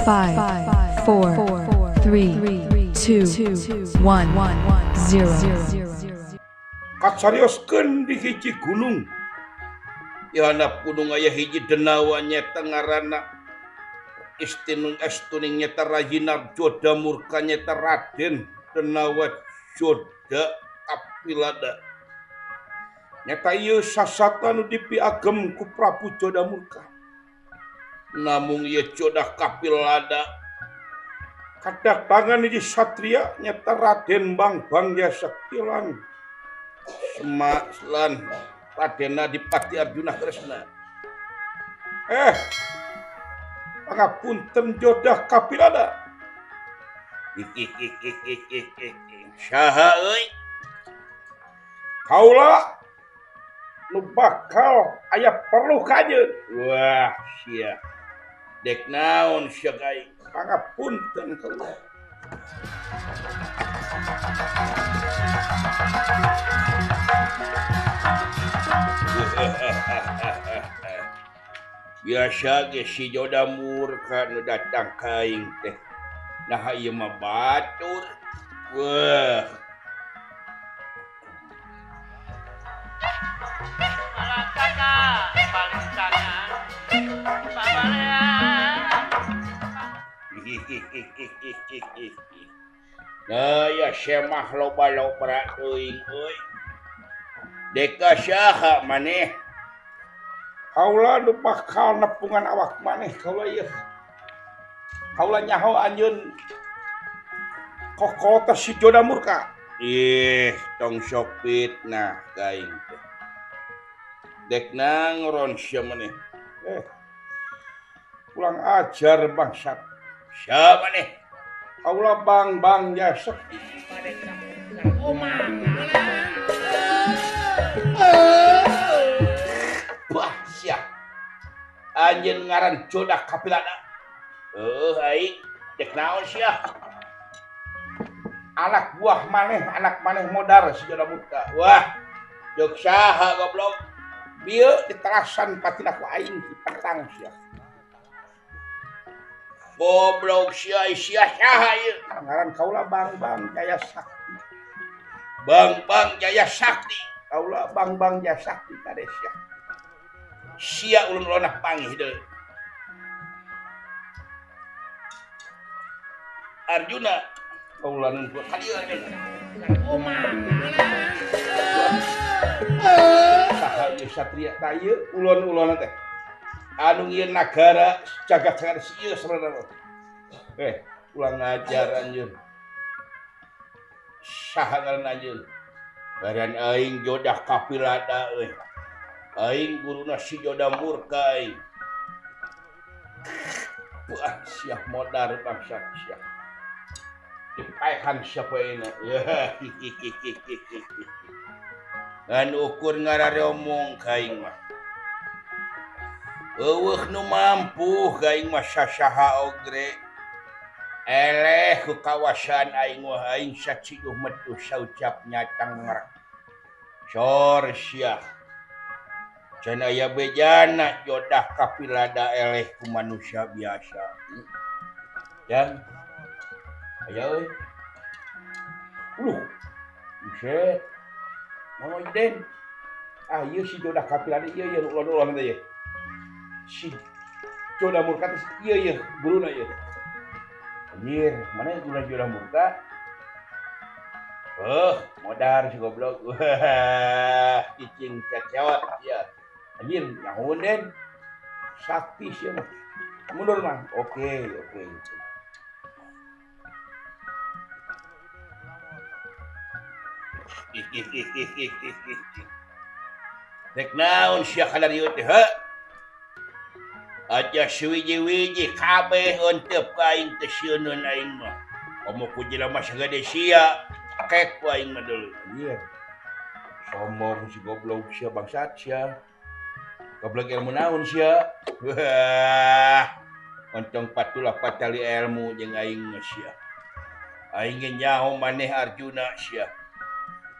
5, 4, 3, 2, 1, 0. Kacarioskeun di hiji gunung. Yana gunung aya hiji denawa nyata ngaranna Istinung Estuning nyata Rajinar Joda Murka nyata Raden Denawa Joda Kapilada. Nyata ieu sasata nu dipiagem ku Prabu Joda Murka. Namung ieu Joda Kapilada kadatangan hiji satria nyata Raden Bangbang Jasakilan. Semaslan Raden Adipati Arjuna Kresna. Pangapunten Joda Kapilada. Saha euy? Kaula nu bakal aya perlu kajeun. Wah, sia. Dek naon sia gai? Pangapunten kaula. Biasa ge si Joda Murka nu datang ka aing teh. Nah ieu mah batur. Wah. Malakana paling kanan. Babalean. Nah ya semah loba-loba teuing euy. Deka saha maneh? Kaula nu bakal nepungan awak maneh kaula ieu. Kaula nyaho anjeun kokota si Joda Murka. Tong sok fitnah ka aing teh. Dek nangron sia maneh. Pulang ajar bangsat. Sia maneh? Kaula Bangbang Jasek. Wah, sia. Anjeun ngaran Joda Kapilada. Aing dek naon sia? Anak buah maneh, anak maneh modar si Joda Murka. Wah, jog saha goblok? Bieu diterasan patina ku aing petang sia. Goblok sia saha ieu? Ngaran kaula Bangbang Jaya Sakti. Bangbang Jaya Sakti. Kaula Bangbang Jaya Sakti kade sia. Sia ulun-ulunna pangih deui. Arjuna kaula nu kadieu nih. Saha ieu satria tah ieu ulun-ulunna teh. Anu ieu nagara jagat sangar ieu sebenarnya. Ulang ngajar anjeun. Saha ngaran anjeun? Baran aing Joda Kapilada euy. Aing guruna si Joda Murka aing. Wah, sia modar bangsat sia. Dipaehan siapa ini? Ngan ukur ngararomong kaing mah. Eueuh nu mampu kaing mah sasaha ogre. Eleh ku kawasan aing wah aing saciduh metu saucap nyatang ngerak. Sor sia. Can aya bejana Joda Kapilada eleh ku manusia biasa. Dan aya euy. Buset. Naon Den? Ieu si Joda Kapilada ieu ulun-ulun teh ieu. Si Joda Murka teh ieu guruna ieu. Anjir, mana guruna Joda Murka? Modar si goblok. Wah, cicing cacot ya. Anjir, nyahoun Den. Sakti sia mah. Mundur mah. Oke. Dek naon sia kadarieu teh, aja suwiji-wiji kabeh onteup ka aing teh sieunun aing mah. Komo ku jelema sagede sia, kek ku aing mah deuleu. Anjir. Sombong si goblok sia bangsat sia. Goblok ilmu naon sia? Wah. Ontong patulah patali ilmu jeung aing mah sia. Aing ge nyaho maneh Arjuna sia.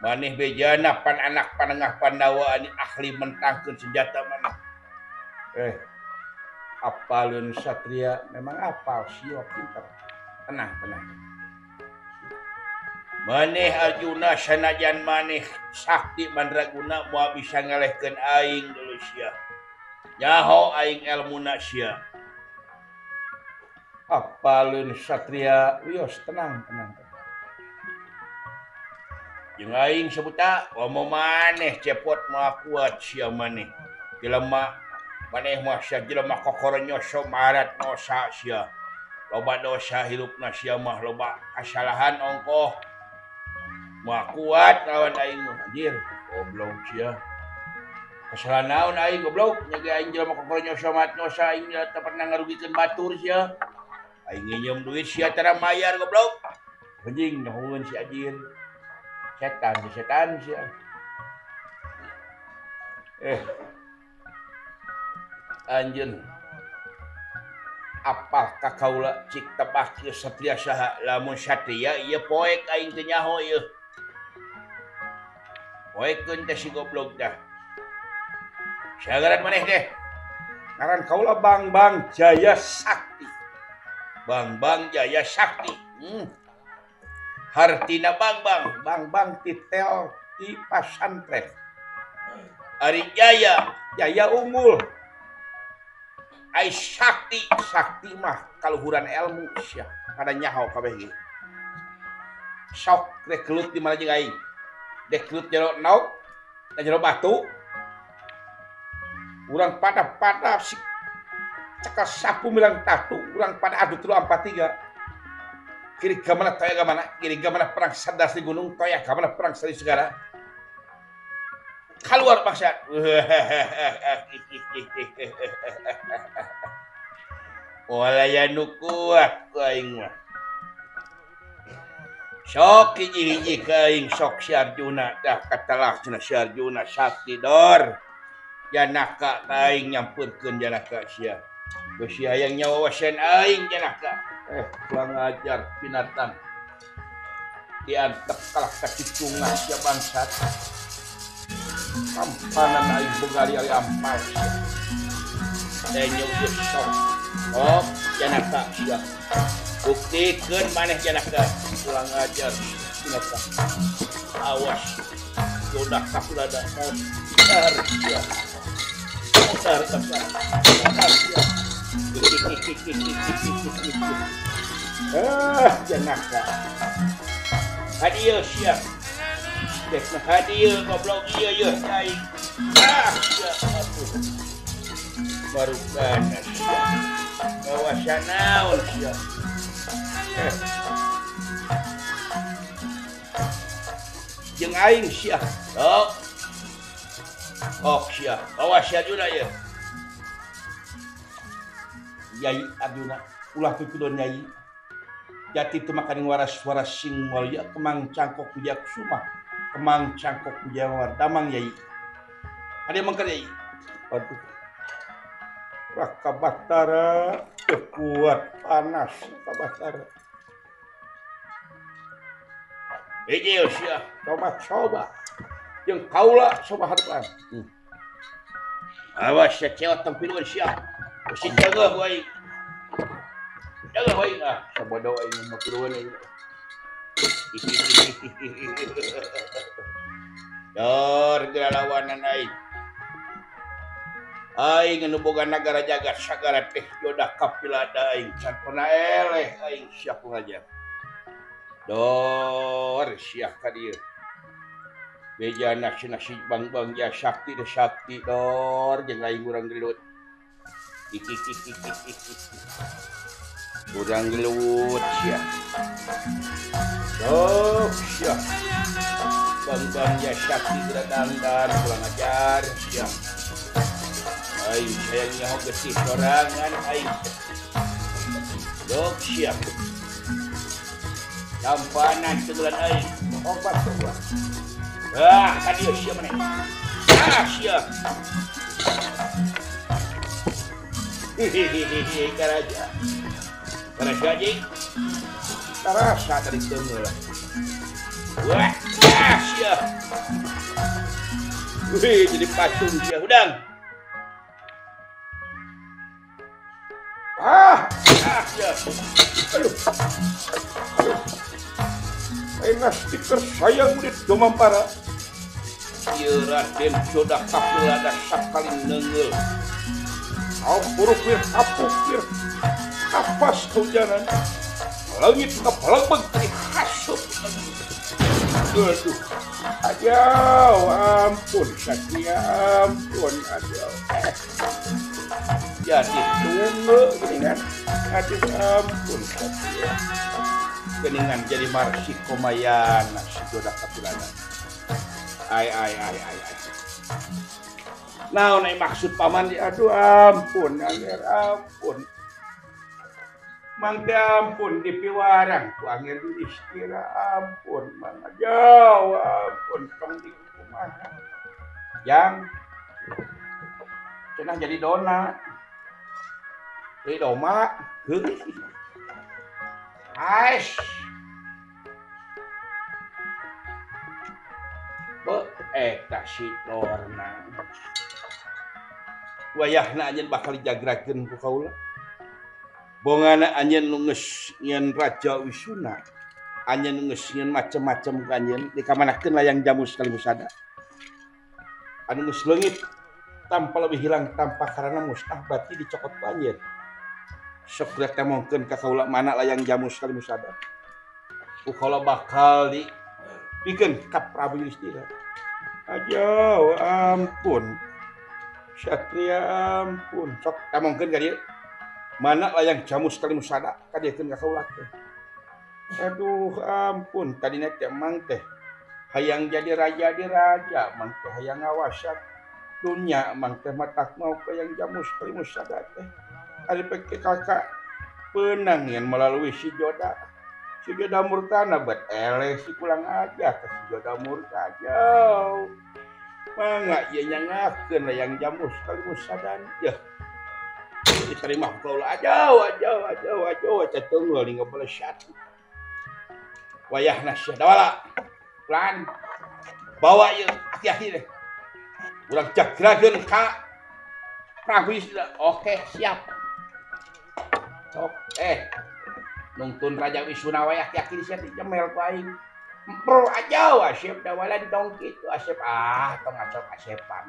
Maneh bejana pan anak panengah Pandawa ani ahli mentangkeun senjata maneh. apalun satria memang apal sio pinter. Tenang. Maneh Arjuna sanajan maneh sakti mandraguna moal bisa ngalehkeun aing deuleu sia. Nyaho aing elmuna sia. Apalun satria wios tenang. Jeung aing sebuta komo maneh cepot moal kuat sia maneh. Jelema maneh mah sia jelema kokoro nyoso marat nosa sia. Loba dosa hirupna sia mah loba kasalahan ongkoh. Moal kuat lawan aing mah anjir goblok sia. Kasalahan naon aing goblok nya ge aing jelema kokoro nyoso marat nosa aing teu pernah ngarugikeun batur sia. Aing nginjem duit sia tara mayar goblok. Anjing nuhun si anjir. Setan sia. Anjeun. Apakah kaula cik tebak ieu satria saha? Lamun satria ieu poek aing teu nyaho ieu. Poekeun teh si goblok dah. Sagaran maneh deh. Ngaran kaula Bang Jaya Sakti. Bang Jaya Sakti. Hartina Bang titel di pasantren. Ari Jaya unggul. Ai sakti mah kaluhuran ilmu sia. Kada nyaho kabeh ge. Sok reklut di mana jeung aing. Deklut jero nauk, jero batu. Urang pada si cekal sapu milang tatu, urang pada adu 343. Kiri ka mana toya ka mana, kiri ka mana perang sadas di gunung, toya ka mana perang sari segara. Keluar bangsa. Walaya nu kuat ku aing mah. Sok hiji-hiji ka aing sok si Arjuna dah katalah cenah si Arjuna sakti dor. Janaka ka aing nyampeurkeun janaka sia. Geus sia hayang nyawawasan aing janaka. Kurang ajar binatang. Diantep kalah kacicungan sia bangsat. Kampanan aing begali ari ampal. Denyo geus sok. Oh, janaka sia. Buktikeun maneh janaka. Kurang ajar binatang. Awas. Jodah kapulada mau sia. Besar sia. Janaka. Hadiah siap. Dekna hadiah goblok ieu aing. Sia atuh. Baru ganas. Bawasa naon sia. Jeung aing sia. Sia. Bawasa Arjuna ieu. Yai Arjuna ulah pipidon Yai. Jati teu makaning waras-waras sing mulya kemang cangkok pujak sumah. Kemang cangkok pujawar damang Yai. Ade mangkar Yai. Aduh. Raka Batara kuat panas Raka Batara. Hiji sia coba. Jeung kaula coba hadepan. Awas sia cewek tempiluan sia. Si jaga aing. Jaga aing ah, sabodo aing mah piluan aing. Dor galawanan aing. Aing anu boga nagara jagat sagara teh jodah kapilada aing can pernah eleh aing sia pengajar. Dor sia ka dieu. Bejana si Bang Jaya Sakti de Sakti dor jeung aing urang gelut. Kurang gelut sia. Sia. Bang Jaya Sakti geradangdan kurang ajar sia. Aing sayangnya ho getih sorangan aing. Sia. Campanan tegelan aing. Obat gua. Tadi sia maneh. Sia. Karaja jing terasa dari tengah lah. Wah, sia. Jadi patung sia udang. Ya. Aduh. Enak stiker sayang di Domampara. Ieu Raden Joda Kapilada sakali neungeul. Kapurukir kapukir. Kapas kehujanan. Langit kepalebeg dari hasut. Aduh. Aduh, ampun Satria, ampun. Aduh. Jadi tunggu geningan. Aduh, ampun Satria. Geningan jadi Marsi Komayana si Joda Kapilada. Ai. Naon maksud paman di aduh ampun, angger ampun. Mang teh ampun dipiwarang ku angger istira ampun, mang jauh ampun tong di kumaha. Yang cenah jadi dona. Jadi doma, heuh. Ais. Eta si Dorna. Wayahna anjeun bakal dijagrakeun ku kaula. Bongana anjeun nu geus nyeun Raja Wisuna. Anjeun nu geus nyeun macem-macem ka anjeun dikamanakeun layang jamu sekali musada. Anu geus leungit tanpa lebih hilang tanpa karena mustah bati dicokot ku anjeun. Sok rek temongkeun ka kaula mana layang jamu sekali musada. Ku kaula bakal dipikeun ka Prabu Yudhistira. Aduh, ampun. Satria ampun. Sok tamongkeun ka dieu. Mana layang jamu sekali musada kadiekeun ka kaula teh. Aduh, ampun. Tadina teh mang teh hayang jadi raja di raja, mang teh hayang ngawasa dunya, mang teh matak mau ka yang jamu sekali musada teh. Ari pake kakak peunang yang melalui si Joda. Si Joda murtana bet si pulang aja ke si Joda murta jauh. Mangga ieu nyangakeun layang jamu sekali musadan ya. Diterima kaula aja catunggul ning balesat. Wayahna sia dawala. Plan bawa ieu hati-hati deh. Urang jagrakeun ka Prabu Yudhistira. Oke, siap. Sok nungtun Raja Wisuna wayah yakin sia dijemel ku aing. Empro aja asep dawalan tong kitu asep tong asepan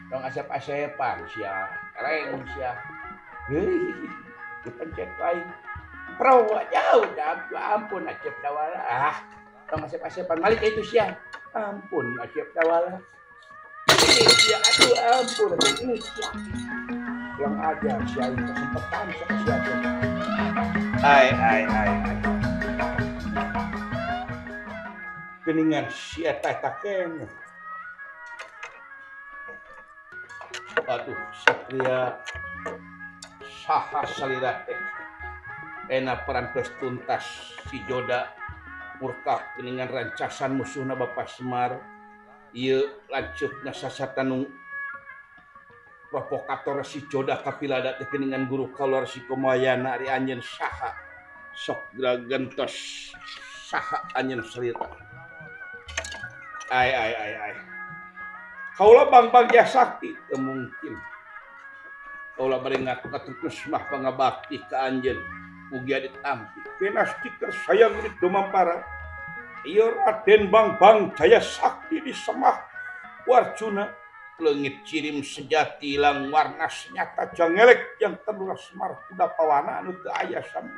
tong asep-asepan sia reng sia heuh dipencet ku aing empro aja udah ampun asep dawala tong asep-asepan malik itu sia ampun asep dawala ini sia aduh ampun ini sia yang aja sia kesempatan sia ai geningan sia tatakeun. Aduh, Satria saha salira teh. Ena perantos tuntas si Joda murka geningan rancasan musuhna Bapak Semar. Ieu lanceukna sasatan nu provokator si Joda Kapilada teh geningan guru kaluar si Komayana ari anjeun saha sok gentos saha anjeun salira. Ai. Kaula Bang Bagja Sakti teu mungkin. Kaula bari ngaturkeun mah pangabakti ka anjeun mugi ditampi. Kenastiker sayang di Domampara. Ieu Raden Bang Jaya Sakti disemah Warjuna leungit cirim sejati ilang warna senyata jangelek yang terluas Semar kuda pawana anu teu aya sami.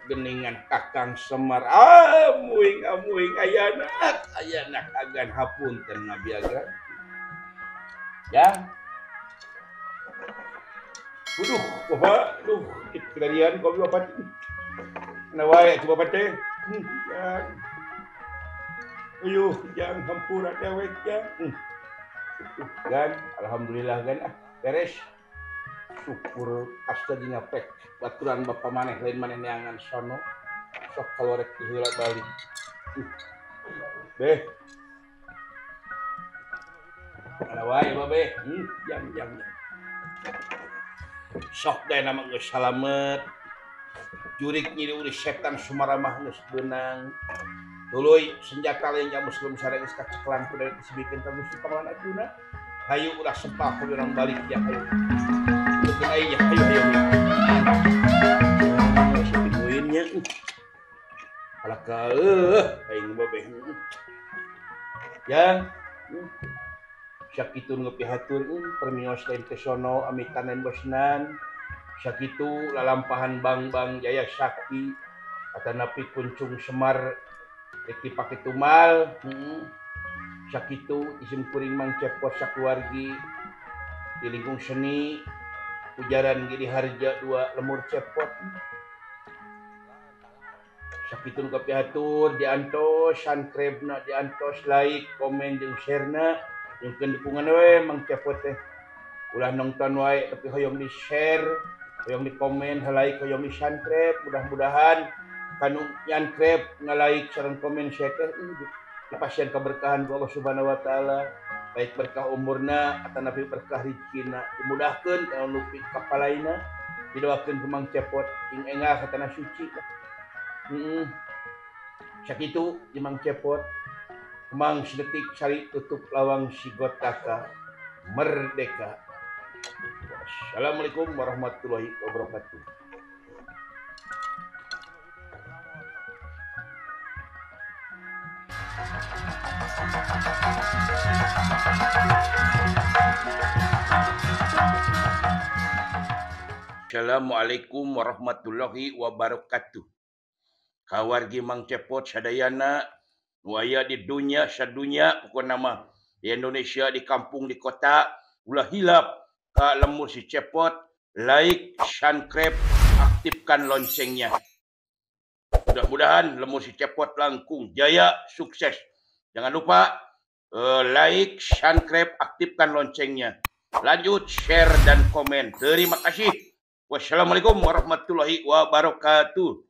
Geningan Kakang Semar amuing ayana kagan hapunten Nabi Agan ya Bapak ikrarian kau Bapak nawae coba Bapak teh jangan hampura dewek ya gan alhamdulillah gan beres syukur asta dina pek baturan Bapak maneh lain maneh neangan sono sok kalorek heula balik beh ada wae babe jam sok deh nama geus salamet jurik nyiri urang setan sumaramah geus beunang tuluy senjata lain yang muslim sareng geus kaceklan kudu disebikeun ka Gusti Pahlawan Arjuna hayu ulah sempah ku urang balik ya hayu aja. Ayo. Masih pinguinnya. Alaka aing babeh. Ya. Sakitun ngepihatur permios lain kesono amitanen bosnan. Sakitu lalampahan bang Jaya Sakti atanapi kuncung Semar reki pake tumal. Sakitu isim kuring Mang Cepot sakeluargi di lingkung seni ujaran gini harja dua lemur cepot. Sakitun kapihatur diantos sankrebna diantos like komen jeung sharena jeung dukungan we Mang Cepot teh ulah nonton wae tapi hoyong di share hoyong di komen like hoyong di sankreb mudah-mudahan kanu nyankreb nge-like sareng komen saya teh dipasieun keberkahan ku Allah Subhanahu wa taala baik berkah umurna atanapi berkah rezekina dimudahkeun kana nupi kapalaina didoakeun ku Mang Cepot jeung engah katana suci. Sakitu di Mang Cepot Mang sedetik sari tutup lawang si Gotaka merdeka. Assalamualaikum warahmatullahi wabarakatuh. Assalamualaikum warahmatullahi wabarakatuh. Kawargi Mang Cepot sadayana nu aya di dunia sadunya pokona mah di Indonesia di kampung di kota ulah hilap ka lemur si Cepot like subscribe aktifkan loncengnya. Mudah-mudahan lemur si Cepot langkung jaya sukses. Jangan lupa like subscribe aktifkan loncengnya. Lanjut share dan komen. Terima kasih. Wassalamualaikum warahmatullahi wabarakatuh.